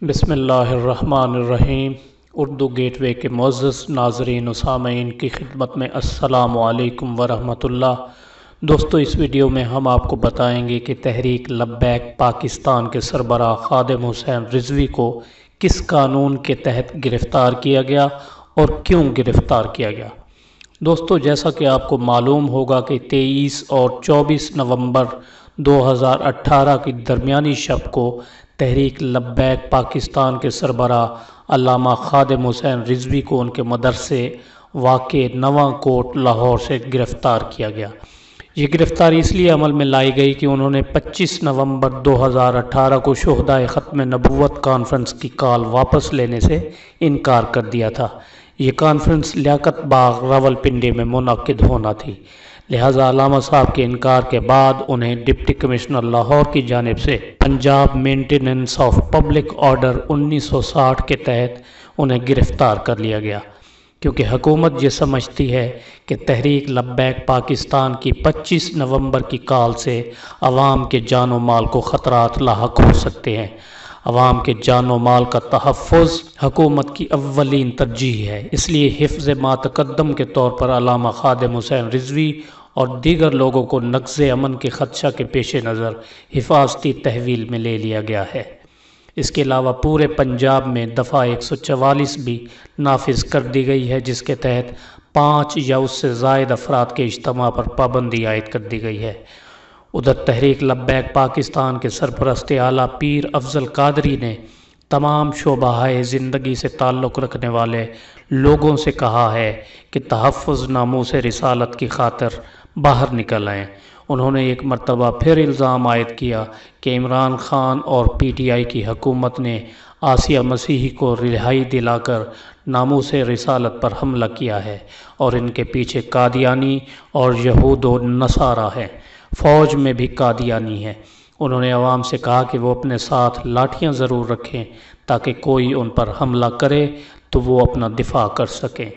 बिस्मिल्लाहिर्रहमानिर्रहीम। उर्दू गेट वे के मुअज़्ज़ज़ नाज़रीन व सामईन की खिदमत में अस्सलामु अलैकुम वरहमतुल्लाह। दोस्तों, इस वीडियो में हम आपको बताएंगे कि तहरीक लब्बैक पाकिस्तान के सरबराह खादिम हुसैन रिजवी को किस कानून के तहत गिरफ़्तार किया गया और क्यों गिरफ़्तार किया गया। दोस्तों, जैसा कि आपको मालूम होगा कि 23 और 24 नवंबर 2018 की दरमियानी शब को तहरीक लब्बैक पाकिस्तान के सरबराह अल्लामा खादिम हुसैन रिजवी को उनके मदरसे वाक़े नवां कोट लाहौर से गिरफ़्तार किया गया। ये गिरफ़्तारी इसलिए अमल में लाई गई कि उन्होंने 25 नवंबर 2018 को शुहदाए ख़त्म नबुव्वत कॉन्फ्रेंस की कॉल वापस लेने से इनकार कर दिया था। ये कॉन्फ्रेंस लियाकत बाग रावलपिंडी में मुनक्किद होना थी, लिहाजा अल्लामा साहब के इनकार के बाद उन्हें डिप्टी कमिश्नर लाहौर की जानिब से Punjab maintenance of public order 1960 के तहत उन्हें गिरफ़्तार कर लिया गया, क्योंकि हुकूमत ये समझती है कि तहरीक लब्बैक पाकिस्तान की 25 नवंबर की कॉल से अवाम के जान व माल को ख़तरात लाहक हो सकते हैं। अवाम के जान व माल का तहफ़्फ़ुज़ हुकूमत की अव्वलीन तरजीह है, इसलिए हिफ़्ज़ मा तक़द्दम के तौर पर अल्लामा खादिम हुसैन रिजवी और दीगर लोगों को नक़्ज़ अमन के ख़दशा के पेश नज़र हिफाजती तहवील में ले लिया गया है। इसके अलावा पूरे पंजाब में दफ़ा 144 भी नाफिज कर दी गई है, जिसके तहत 5 या उससे ज़ायद अफराद के इज्तिमा पर पाबंदी आयद कर दी गई है। उधर तहरीक लब्बैक पाकिस्तान के सरपरस्त आला पीर अफजल कादरी ने तमाम शोबाए ज़िंदगी से ताल्लुक़ रखने वाले लोगों से कहा है कि तहफ़्फ़ुज़ नामूस रिसालत की खातिर बाहर निकल आएँ। उन्होंने एक मरतबा फिर इल्ज़ाम आयद किया कि इमरान खान और PTI की हुकूमत ने आसिया मसीही को रिहाई दिलाकर नामूस रिसालत पर हमला किया है और इनके पीछे कादियानी और यहूद व नसारा हैं, फ़ौज में भी कादियानी हैं। उन्होंने अवाम से कहा कि वो अपने साथ लाठियाँ ज़रूर रखें ताकि कोई उन पर हमला करे तो वो अपना दिफा कर सकें।